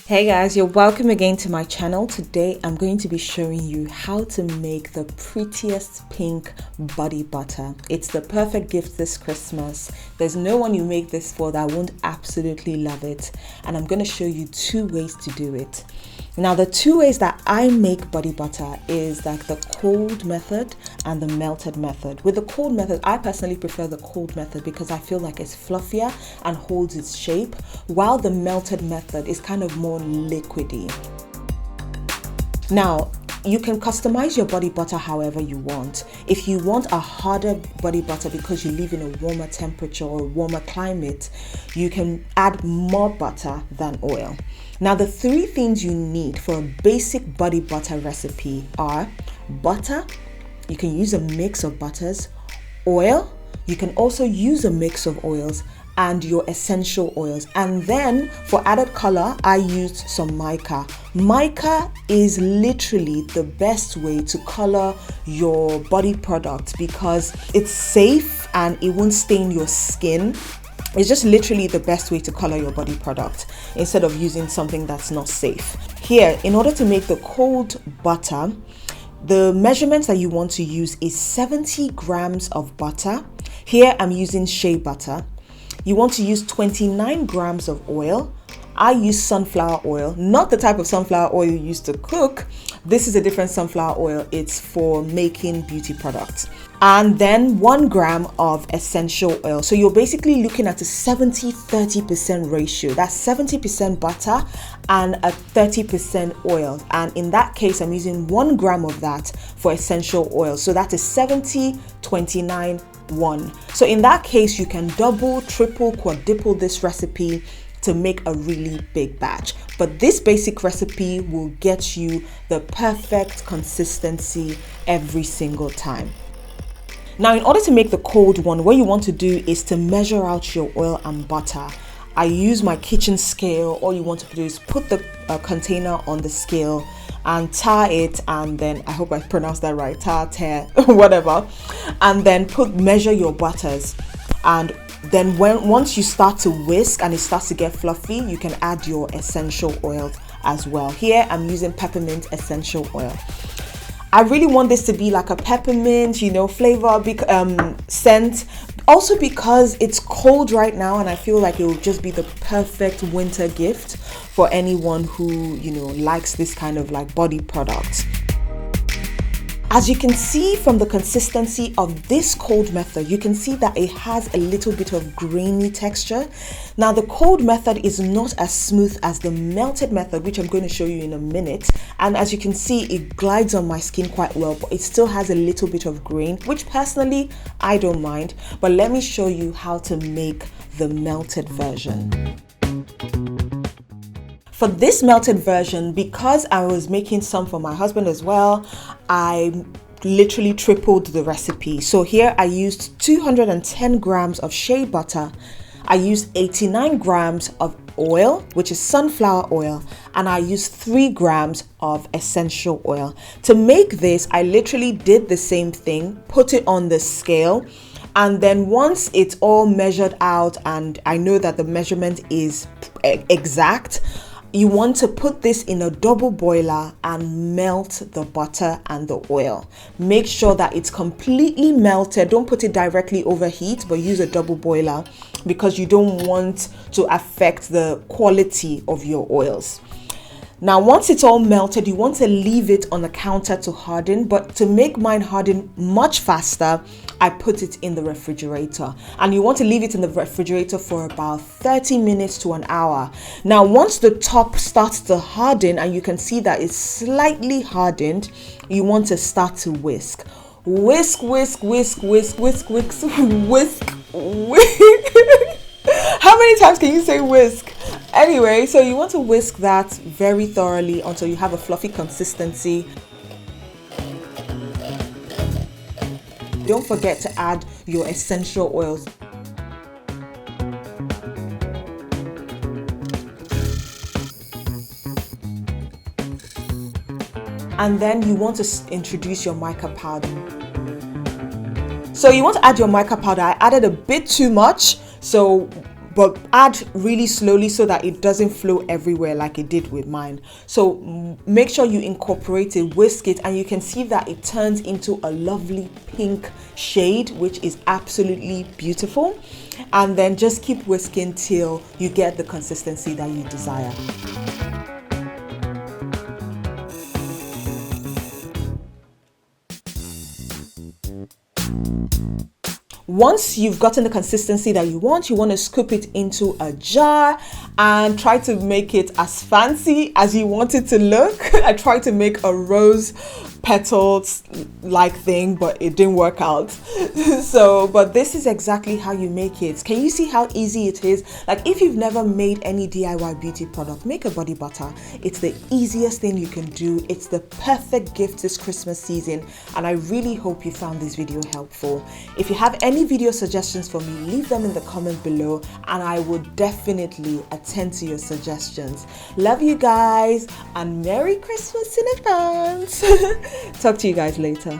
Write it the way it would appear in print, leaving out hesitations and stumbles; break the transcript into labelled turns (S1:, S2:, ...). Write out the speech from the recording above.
S1: Hey guys, you're welcome again to my channel. Today I'm going to be showing you how to make the prettiest pink body butter. It's the perfect gift this Christmas. There's no one you make this for that won't absolutely love it. And I'm going to show you two ways to do it. Now the two ways that I make body butter is like the cold method and the melted method. With the cold method, I personally prefer the cold method because I feel like it's fluffier and holds its shape, while the melted method is kind of more liquidy. Now, you can customize your body butter however you want. If you want a harder body butter because you live in a warmer temperature or a warmer climate, you can add more butter than oil. Now, the three things you need for a basic body butter recipe are butter. You can use a mix of butters, oil. You can also use a mix of oils, and your essential oils. And then for added color, I used some mica. Mica is literally the best way to color your body product because it's safe and it won't stain your skin. It's just literally the best way to color your body product instead of using something that's not safe. Here, in order to make the cold butter, the measurements that you want to use is 70 grams of butter. Here I'm using shea butter. You want to use 29 grams of oil. I use sunflower oil, not the type of sunflower oil you use to cook. This is a different sunflower oil. It's for making beauty products. And then 1 gram of essential oil. So you're basically looking at a 70-30% ratio. That's 70% butter and a 30% oil. And in that case, I'm using 1 gram of that for essential oil. So that is 70, 29, 1. So in that case, you can double, triple, quadruple this recipe to make a really big batch. But this basic recipe will get you the perfect consistency every single time. Now, in order to make the cold one, what you want to do is to measure out your oil and butter. I use my kitchen scale. All you want to do is put the container on the scale and tar it, and then I hope I pronounced that right, tear, whatever, and then measure your butters. And then once you start to whisk and it starts to get fluffy, you can add your essential oils as well. Here I'm using peppermint essential oil. I really want this to be like a peppermint, flavor, scent. Also because it's cold right now and I feel like it will just be the perfect winter gift for anyone who, likes this kind of like body product. As you can see from the consistency of this cold method, you can see that it has a little bit of grainy texture. Now, the cold method is not as smooth as the melted method, which I'm going to show you in a minute. And as you can see, it glides on my skin quite well, but it still has a little bit of grain, which personally, I don't mind. But let me show you how to make the melted version. For this melted version, because I was making some for my husband as well, I literally tripled the recipe. So here I used 210 grams of shea butter. I used 89 grams of oil, which is sunflower oil, and I used 3 grams of essential oil. To make this, I literally did the same thing, put it on the scale, and then once it's all measured out and I know that the measurement is exact, you want to put this in a double boiler and melt the butter and the oil. Make sure that it's completely melted. Don't put it directly over heat, but use a double boiler because you don't want to affect the quality of your oils. Now, once it's all melted, you want to leave it on the counter to harden, but to make mine harden much faster, I put it in the refrigerator. And you want to leave it in the refrigerator for about 30 minutes to an hour. Now, once the top starts to harden and you can see that it's slightly hardened, you want to start to whisk. Whisk, whisk, whisk, whisk, whisk, whisk, whisk, whisk. How many times can you say whisk? Anyway, so you want to whisk that very thoroughly until you have a fluffy consistency. Don't forget to add your essential oils. And then you want to introduce your mica powder. So you want to add your mica powder. I added a bit too much, so but add really slowly so that it doesn't flow everywhere like it did with mine. So make sure you incorporate it, whisk it, and you can see that it turns into a lovely pink shade, which is absolutely beautiful. And then just keep whisking till you get the consistency that you desire. Once you've gotten the consistency that you want to scoop it into a jar and try to make it as fancy as you want it to look. I tried to make a rose petals like thing, but it didn't work out. But this is exactly how you make it. Can you see how easy it is? Like, if you've never made any DIY beauty product, make a body butter. It's the easiest thing you can do. It's the perfect gift this Christmas season, and I really hope you found this video helpful. If you have any video suggestions for me, leave them in the comment below and I would definitely attend to your suggestions. Love you guys and Merry Christmas in advance. Talk to you guys later.